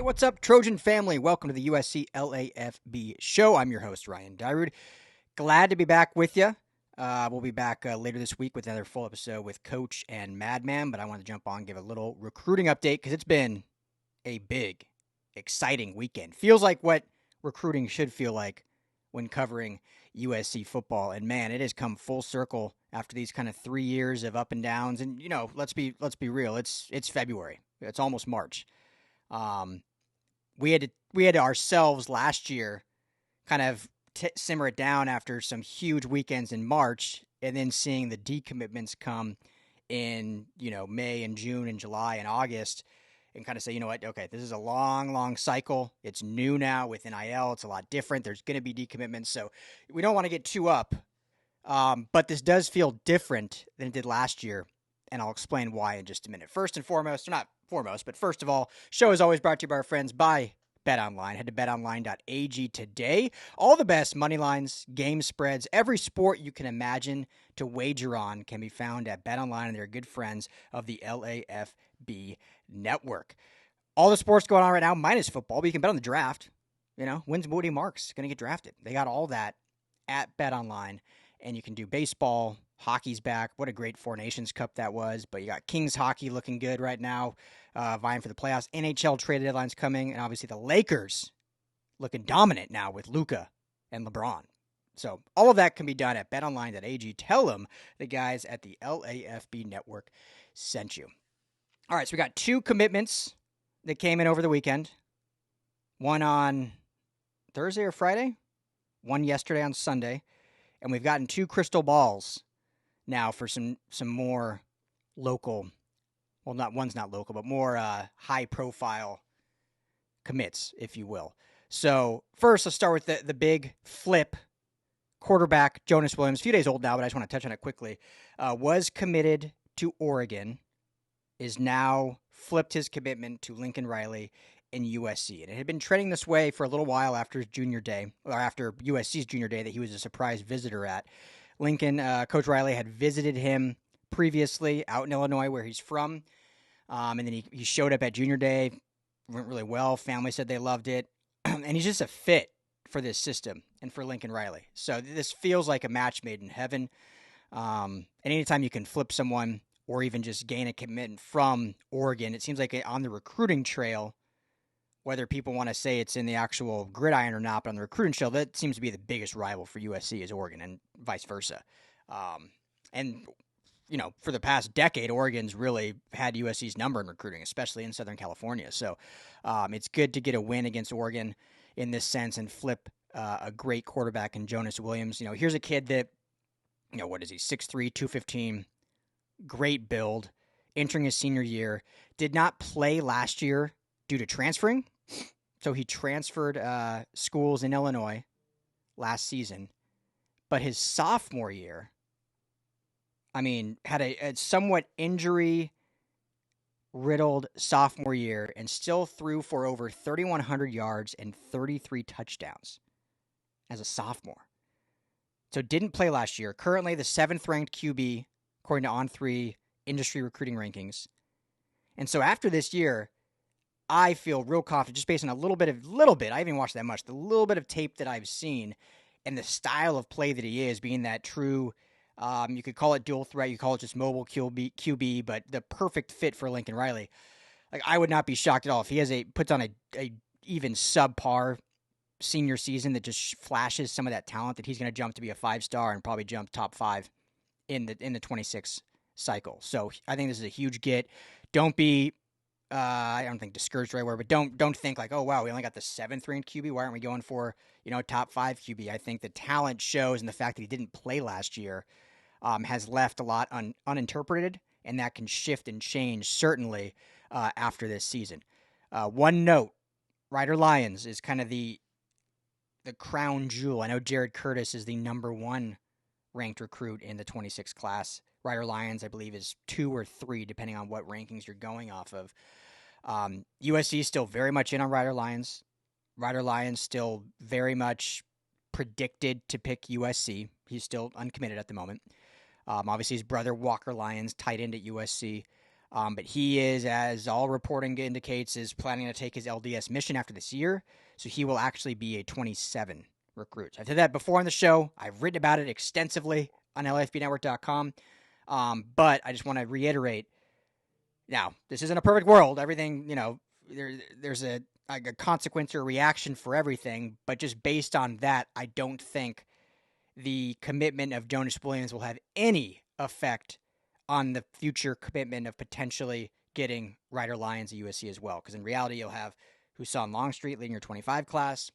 Hey, what's up, Trojan family? Welcome to the USC LAFB show. I'm your host, Ryan Dyrud. Glad to be back with you. We'll be back later this week with another full episode with Coach and Madman, but I want to jump on and give a little recruiting update because it's been a big, exciting weekend. Feels like what recruiting should feel like when covering USC football. And man, it has come full circle after these kind of 3 years of up and downs. And, you know, let's be real. It's February. It's almost March. We had ourselves last year kind of simmer it down after some huge weekends in March, and then seeing the decommitments come in, you know, May and June and July and August, and kind of say, you know what, okay, this is a long cycle. It's new now with NIL. It's a lot different. There's going to be decommitments, so we don't want to get too up. But this does feel different than it did last year, and I'll explain why in just a minute. First and foremost, or not foremost, but first of all, show is always brought to you by our friends by BetOnline. Head to betonline.ag today. All the best money lines, game spreads, every sport you can imagine to wager on can be found at BetOnline, and they're good friends of the LAFB network. All the sports going on right now, minus football, but you can bet on the draft. You know, when's Woody Marks going to get drafted? They got all that at BetOnline, and you can do baseball. Hockey's back. What a great Four Nations Cup that was. But you got Kings hockey looking good right now, vying for the playoffs. NHL trade deadline's coming, and obviously the Lakers looking dominant now with Luka and LeBron. So all of that can be done at betonline.ag. Tell them the guys at the LAFB network sent you. All right, so we got 2 commitments that came in over the weekend. One on Thursday or Friday, one yesterday on Sunday, and we've gotten 2 crystal balls now for some more local, well, one's not local, but more high-profile commits, if you will. So first, let's start with the big flip. Quarterback Jonas Williams, a few days old now, but I just want to touch on it quickly, was committed to Oregon, is now flipped his commitment to Lincoln Riley in USC. And it had been trending this way for a little while after his junior day, or after USC's junior day that he was a surprise visitor at. Lincoln, Coach Riley had visited him previously out in Illinois where he's from. And then he showed up at junior day, went really well. Family said they loved it. And he's just a fit for this system and for Lincoln Riley. So this feels like a match made in heaven. And anytime you can flip someone or even just gain a commitment from Oregon, it seems like on the recruiting trail, whether people want to say it's in the actual gridiron or not, but on the recruiting trail, that seems to be the biggest rival for USC is Oregon and vice versa. And, you know, for the past decade, Oregon's really had USC's number in recruiting, especially in Southern California. So it's good to get a win against Oregon in this sense and flip a great quarterback in Jonas Williams. You know, here's a kid that, you know, what is he, 6'3", 215, great build, entering his senior year, did not play last year due to transferring. So he transferred schools in Illinois last season. But his sophomore year, I mean, had a somewhat injury-riddled sophomore year and still threw for over 3,100 yards and 33 touchdowns as a sophomore. So didn't play last year. Currently the 7th-ranked QB, according to On3 industry recruiting rankings. And so after this year, I feel real confident just based on a little bit, I haven't even watched that much, the little bit of tape that I've seen and the style of play that he is, being that true, you could call it dual threat, you could call it just mobile QB, but the perfect fit for Lincoln Riley. Like, I would not be shocked at all if he puts on a even subpar senior season that just flashes some of that talent, that he's going to jump to be a 5-star and probably jump top 5 in the 26 cycle. So I think this is a huge get. Don't be, I don't think discouraged right word, but don't think like, oh wow, we only got the 7th-ranked QB. Why aren't we going for, you know, top 5 QB? I think the talent shows, and the fact that he didn't play last year has left a lot uninterpreted, and that can shift and change certainly after this season. One note: Rider Lions is kind of the crown jewel. I know Jared Curtis is the number 1 ranked recruit in the 26 class. Rider Lions, I believe, is 2 or 3, depending on what rankings you're going off of. USC is still very much in on Rider Lions. Rider Lions still very much predicted to pick USC. He's still uncommitted at the moment. Obviously, his brother, Walker Lyons, tight end at USC. But he is, as all reporting indicates, is planning to take his LDS mission after this year. So he will actually be a 27 recruit. I've said that before on the show. I've written about it extensively on LFBnetwork.com. But I just want to reiterate, now, this isn't a perfect world. Everything, there's a consequence or reaction for everything. But just based on that, I don't think the commitment of Jonas Williams will have any effect on the future commitment of potentially getting Ryder Lyons at USC as well. Because in reality, you'll have Husan Longstreet leading your 25 class,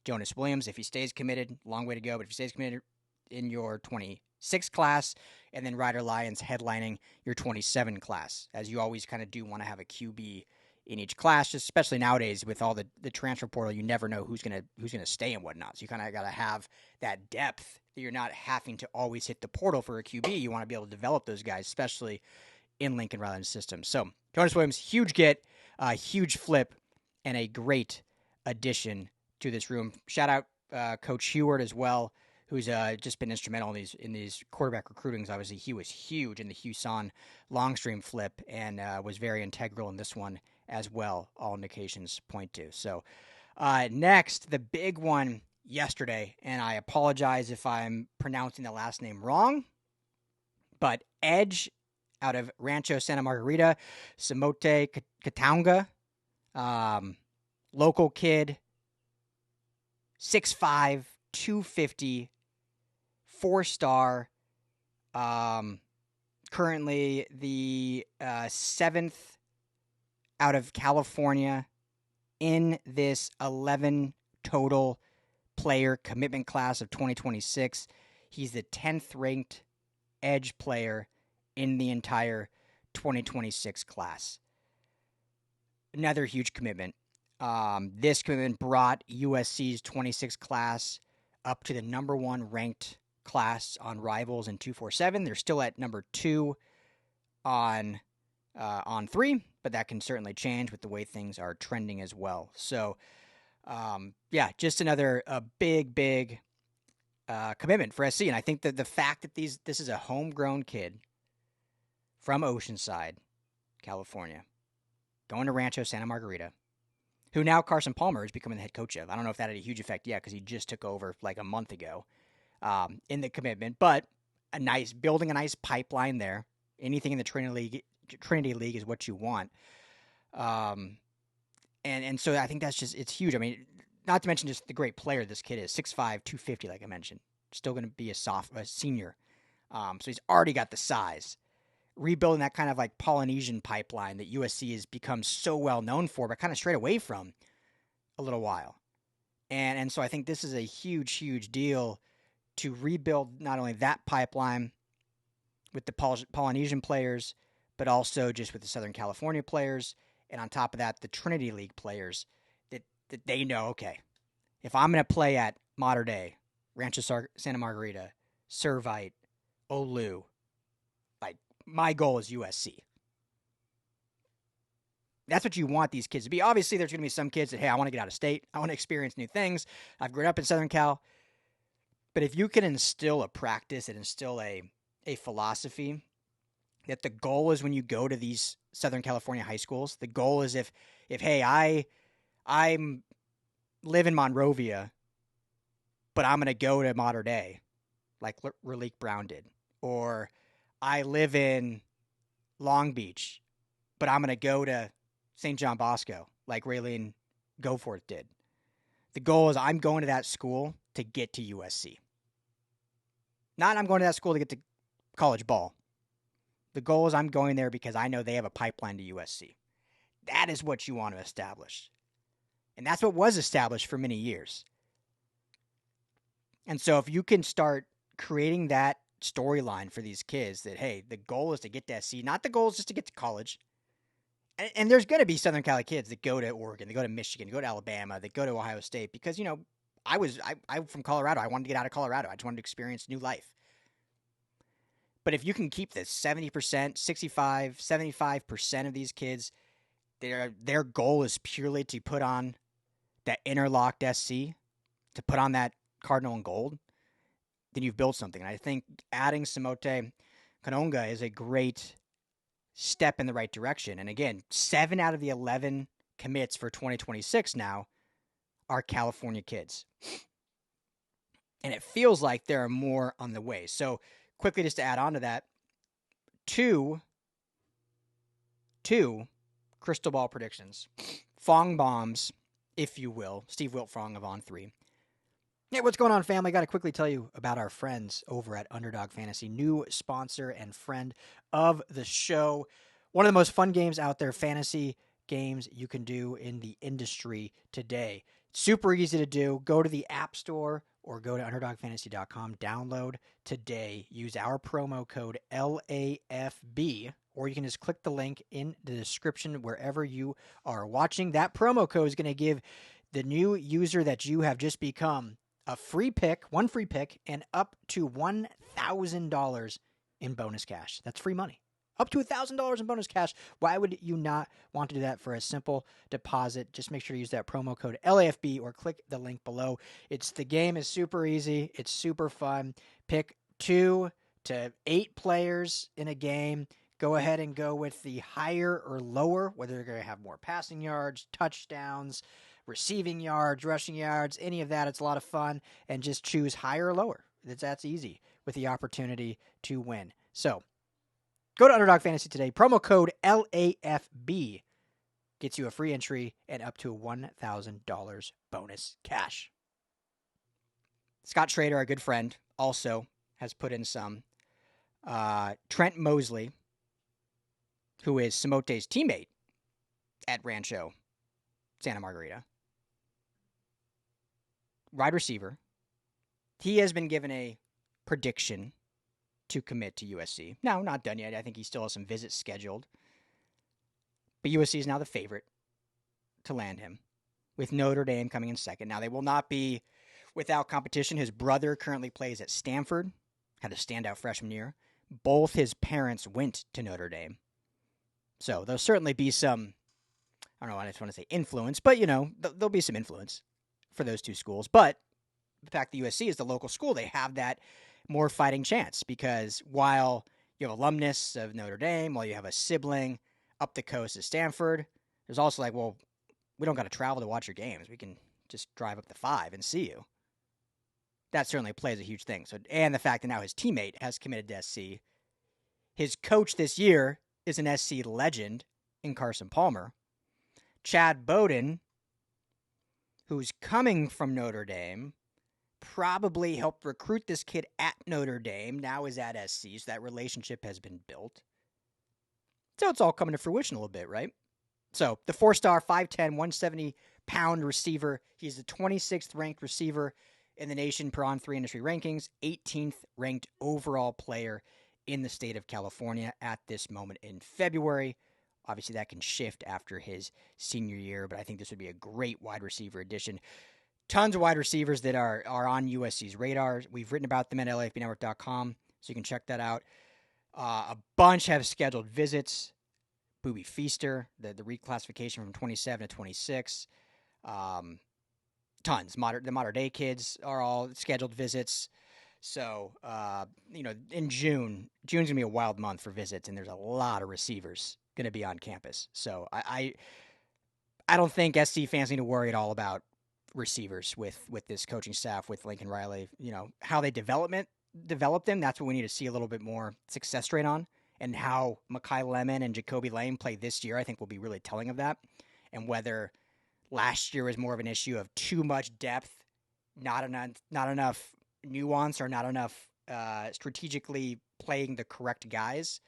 Jonas Williams, if he stays committed, long way to go, but if he stays committed in your 26 class, and then Ryder Lyons headlining your 27 class, as you always kind of do want to have a QB in each class, just especially nowadays with all the transfer portal. You never know who's gonna stay and whatnot. So you kind of got to have that depth that you're not having to always hit the portal for a QB. You want to be able to develop those guys, especially in Lincoln Riley's system. So Jonas Williams, huge get, huge flip, and a great addition to this room. Shout out Coach Heward as well, who's just been instrumental in these quarterback recruitings. Obviously, he was huge in the Husan Longstream flip and was very integral in this one as well, all indications point to. So next, the big one yesterday, and I apologize if I'm pronouncing the last name wrong, but EDGE out of Rancho Santa Margarita, Simote Katoanga, local kid, 6'5", 250, 4-star, currently the 7th out of California in this 11 total player commitment class of 2026. He's the 10th ranked edge player in the entire 2026 class. Another huge commitment. This commitment brought USC's 26 class up to the number 1 ranked class on Rivals in 247. They're still at number 2 on 3, but that can certainly change with the way things are trending as well. So, just another big commitment for SC. And I think that the fact that this is a homegrown kid from Oceanside, California, going to Rancho Santa Margarita, who now Carson Palmer is becoming the head coach of. I don't know if that had a huge effect yet because he just took over like a month ago in the commitment, but building a nice pipeline there. Anything in the Trinity League is what you want. And so I think it's huge. I mean, not to mention just the great player this kid is, 6'5", 250, like I mentioned. Still going to be a senior. So he's already got the size. Rebuilding that kind of like Polynesian pipeline that USC has become so well known for, but kind of strayed away from a little while. And so I think this is a huge deal to rebuild not only that pipeline with the Polynesian players, but also just with the Southern California players. And on top of that, the Trinity League players that they know, okay, if I'm going to play at Mater Dei, Rancho Santa Margarita, Servite, Olu, like my goal is USC. That's what you want these kids to be. Obviously, there's going to be some kids that, hey, I want to get out of state. I want to experience new things. I've grown up in Southern Cal. But if you can instill a practice and instill a philosophy that the goal is when you go to these Southern California high schools, the goal is if hey, I live in Monrovia, but I'm going to go to Mater Dei, like Raleek Brown did. Or I live in Long Beach, but I'm going to go to St. John Bosco, like Raylene Goforth did. The goal is I'm going to that school to get to USC. Not I'm going to that school to get to college ball. The goal is I'm going there because I know they have a pipeline to USC. That is what you want to establish. And that's what was established for many years. And so if you can start creating that storyline for these kids that, hey, the goal is to get to SC, not the goal is just to get to college. And there's going to be Southern Cali kids that go to Oregon, they go to Michigan, they go to Alabama, they go to Ohio State because, I'm from Colorado. I wanted to get out of Colorado. I just wanted to experience new life. But if you can keep this 70%, 65, 75% of these kids, their goal is purely to put on that interlocked SC, to put on that Cardinal and Gold, then you've built something. And I think adding Simote Katoanga is a great step in the right direction. And again, 7 out of the 11 commits for 2026 now are California kids. And it feels like there are more on the way. So quickly, just to add on to that, two crystal ball predictions. Fong bombs, if you will. Steve Wiltfong of On3. Hey, what's going on, family? Got to quickly tell you about our friends over at Underdog Fantasy, new sponsor and friend of the show. One of the most fun games out there, fantasy games you can do in the industry today. Super easy to do. Go to the App Store or go to UnderdogFantasy.com. Download today. Use our promo code LAFB, or you can just click the link in the description wherever you are watching. That promo code is going to give the new user that you have just become a free pick, one free pick, and up to $1,000 in bonus cash. That's free money. Up to $1,000 in bonus cash. Why would you not want to do that for a simple deposit? Just make sure to use that promo code LAFB or click the link below. The game is super easy. It's super fun. Pick 2 to 8 players in a game. Go ahead and go with the higher or lower, whether they're going to have more passing yards, touchdowns, receiving yards, rushing yards, any of that. It's a lot of fun. And just choose higher or lower. That's easy with the opportunity to win. So, go to Underdog Fantasy today. Promo code LAFB gets you a free entry and up to $1,000 bonus cash. Scott Schrader, our good friend, also has put in some. Trent Mosley, who is Simote's teammate at Rancho Santa Margarita. Wide receiver. He has been given a prediction to commit to USC. No, not done yet. I think he still has some visits scheduled. But USC is now the favorite to land him, with Notre Dame coming in second. Now, they will not be without competition. His brother currently plays at Stanford, had a standout freshman year. Both his parents went to Notre Dame. So there'll certainly be some, I don't know, I just want to say influence, but, there'll be some influence for those two schools. But the fact that USC is the local school, they have that more fighting chance, because while you have alumnus of Notre Dame, while you have a sibling up the coast at Stanford, there's also we don't got to travel to watch your games. We can just drive up the 5 and see you. That certainly plays a huge thing. So, and the fact that now his teammate has committed to SC. His coach this year is an SC legend in Carson Palmer. Chad Bowden, who's coming from Notre Dame, probably helped recruit this kid at Notre Dame, now is at SC, so that relationship has been built. So it's all coming to fruition a little bit, right? So the 4-star, 5'10", 170-pound receiver. He's the 26th ranked receiver in the nation per On3 industry rankings, 18th ranked overall player in the state of California at this moment in February. Obviously, that can shift after his senior year, but I think this would be a great wide receiver addition. Tons of wide receivers that are on USC's radar. We've written about them at LAFBnetwork.com, so you can check that out. A bunch have scheduled visits. Boobie Feaster, the reclassification from 27 to 26. Tons. The modern day kids are all scheduled visits. So, in June's going to be a wild month for visits, and there's a lot of receivers going to be on campus. So I don't think SC fans need to worry at all about receivers with this coaching staff, with Lincoln Riley. How they develop them, that's what we need to see a little bit more success rate on. And how Makai Lemon and Jacoby Lane play this year, I think, will be really telling of that. And whether last year was more of an issue of too much depth, not enough nuance, or not enough strategically playing the correct guys,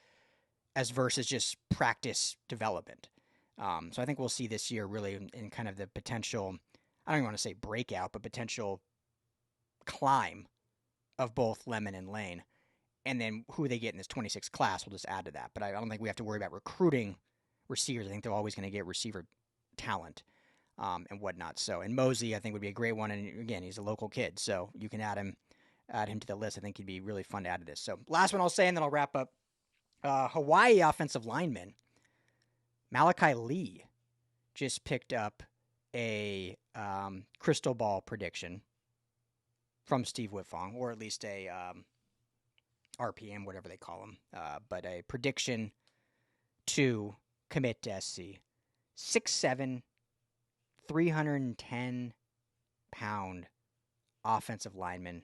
as versus just practice development. So I think we'll see this year really in kind of the potential, I don't even want to say breakout, but potential climb of both Lemon and Lane. And then who they get in this 26 class will just add to that. But I don't think we have to worry about recruiting receivers. I think they're always going to get receiver talent and whatnot. So, and Mosley, I think, would be a great one. And again, he's a local kid, so you can add him to the list. I think he'd be really fun to add to this. So, last one I'll say, and then I'll wrap up. Hawaii offensive lineman Malachi Lee just picked up a crystal ball prediction from Steve Wiltfong, or at least a RPM, whatever they call them, but a prediction to commit to SC. 6'7", 310-pound offensive lineman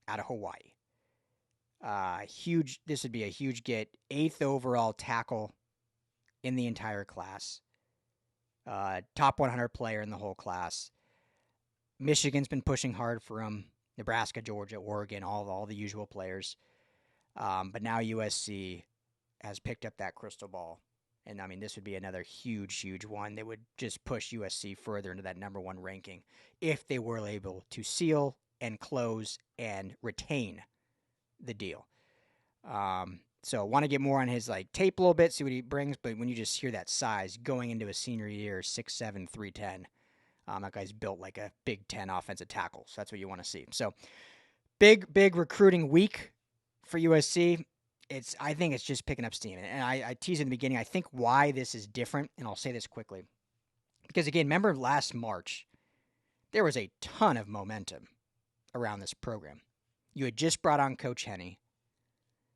out of Hawaii. This would be a huge get. 8th overall tackle in the entire class. Top 100 player in the whole class. Michigan's been pushing hard for him. Nebraska, Georgia, Oregon, all the usual players. But now USC has picked up that crystal ball. And, I mean, this would be another huge, huge one. They would just push USC further into that number 1 ranking if they were able to seal and close and retain the deal. So want to get more on his tape a little bit, see what he brings. But when you just hear that size going into a senior year, 6'7", 310, that guy's built like a Big Ten offensive tackle. So that's what you want to see. So big recruiting week for USC. I think it's just picking up steam. And I teased in the beginning, I think why this is different, and I'll say this quickly. Because, again, remember last March, there was a ton of momentum around this program. You had just brought on Coach Henne.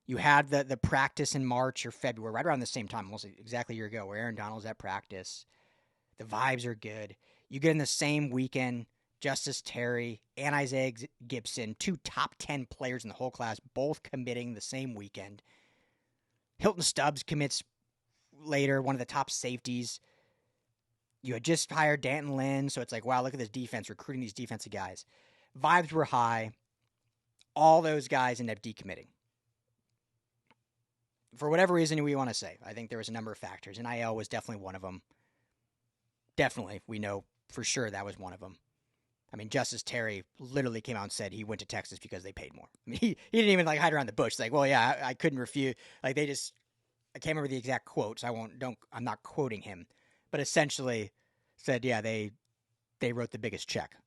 You had the practice in March or February, right around the same time, almost exactly a year ago, where Aaron Donald's at practice. The vibes are good. You get in the same weekend, Justice Terry and Isaiah Gibson, 2 top 10 players in the whole class, both committing the same weekend. Hilton Stubbs commits later, one of the top safeties. You had just hired Danton Lynn, so it's like, wow, look at this defense, recruiting these defensive guys. Vibes were high. All those guys ended up decommitting. For whatever reason we want to say, I think there was a number of factors. NIL was definitely one of them. Definitely, we know for sure that was one of them. I mean, Justice Terry literally came out and said he went to Texas because they paid more. I mean, he didn't even hide around the bush. It's like, well, yeah, I couldn't refuse. I can't remember the exact quote, so I'm not quoting him, but essentially said, yeah, they wrote the biggest check.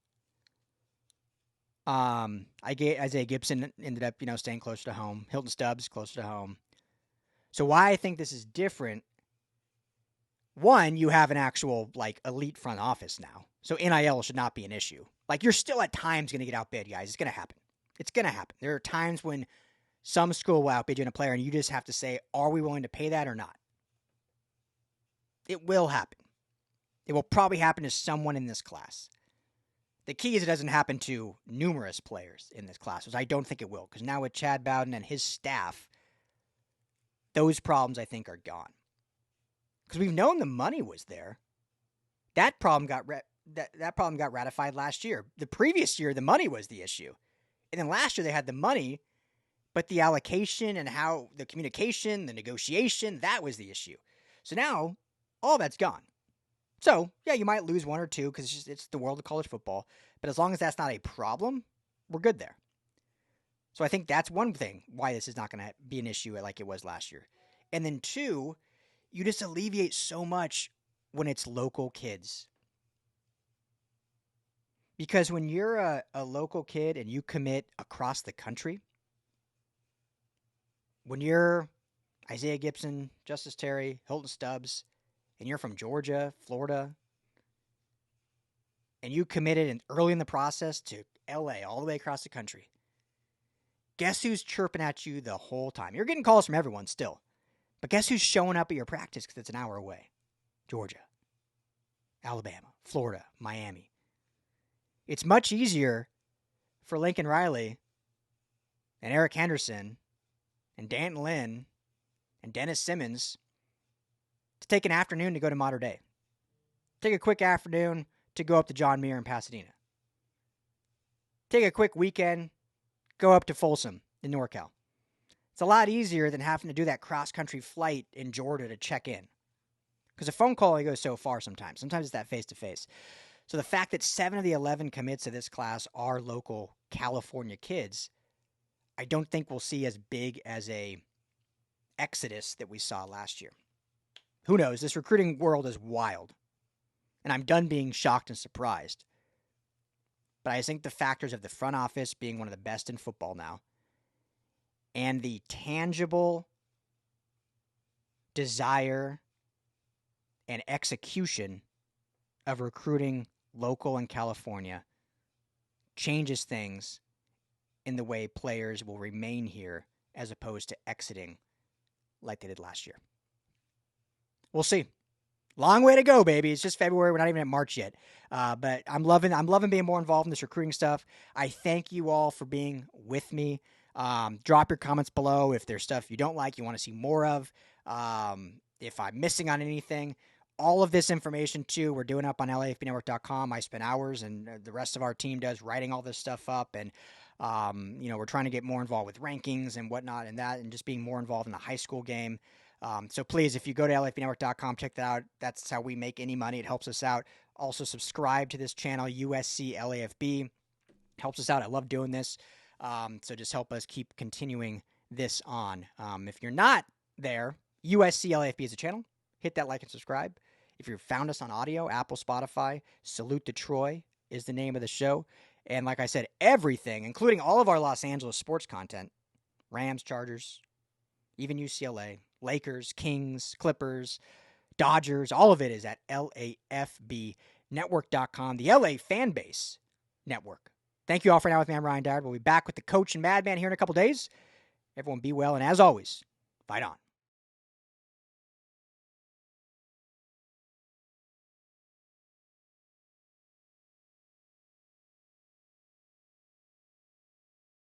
Isaiah Gibson ended up, staying closer to home. Hilton Stubbs closer to home. So why I think this is different. One, you have an actual elite front office now. So NIL should not be an issue. You're still at times going to get outbid, guys. It's going to happen. It's going to happen. There are times when some school will outbid you in a player, and you just have to say, are we willing to pay that or not? It will happen. It will probably happen to someone in this class. The key is it doesn't happen to numerous players in this class, which I don't think it will, because now with Chad Bowden and his staff, those problems, I think, are gone. Because we've known the money was there. That problem got ratified last year. The previous year, the money was the issue. And then last year, they had the money, but the allocation and how the communication, the negotiation, that was the issue. So now, all that's gone. So, yeah, you might lose 1 or 2 because it's the world of college football. But as long as that's not a problem, we're good there. So I think that's one thing why this is not going to be an issue like it was last year. And then 2, you just alleviate so much when it's local kids. Because when you're a local kid and you commit across the country, when you're Isaiah Gibson, Justice Terry, Hilton Stubbs, and you're from Georgia, Florida, and you committed early in the process to LA, all the way across the country, guess who's chirping at you the whole time? You're getting calls from everyone still. But guess who's showing up at your practice because it's an hour away? Georgia, Alabama, Florida, Miami. It's much easier for Lincoln Riley and Eric Henderson and Danton Lynn and Dennis Simmons to take an afternoon to go to Mater Dei. Take a quick afternoon to go up to John Muir in Pasadena. Take a quick weekend, go up to Folsom in NorCal. It's a lot easier than having to do that cross-country flight in Georgia to check in. Because a phone call only goes so far sometimes. Sometimes it's that face-to-face. So the fact that 7 of the 11 commits to this class are local California kids, I don't think we'll see as big as a exodus that we saw last year. Who knows? This recruiting world is wild. And I'm done being shocked and surprised. But I think the factors of the front office being one of the best in football now, and the tangible desire and execution of recruiting local in California changes things in the way players will remain here as opposed to exiting like they did last year. We'll see. Long way to go, baby. It's just February. We're not even at March yet. But I'm loving being more involved in this recruiting stuff. I thank you all for being with me. Drop your comments below if there's stuff you don't like, you want to see more of. If I'm missing on anything. All of this information, too, we're doing up on LAFBnetwork.com. I spend hours, and the rest of our team does, writing all this stuff up. And, we're trying to get more involved with rankings and whatnot and that, and just being more involved in the high school game. So please, if you go to LAFBnetwork.com, check that out. That's how we make any money. It helps us out. Also, subscribe to this channel, USC LAFB. Helps us out. I love doing this. So just help us keep continuing this on. If you're not there, USC LAFB is a channel. Hit that like and subscribe. If you found us on audio, Apple, Spotify, Salute to Troy is the name of the show. And like I said, everything, including all of our Los Angeles sports content, Rams, Chargers, even UCLA, Lakers, Kings, Clippers, Dodgers, all of it is at LAFBnetwork.com, the LA Fanbase Network. Thank you all for now with me. I'm Ryan Dowd. We'll be back with the coach and madman here in a couple days. Everyone be well, and as always, fight on.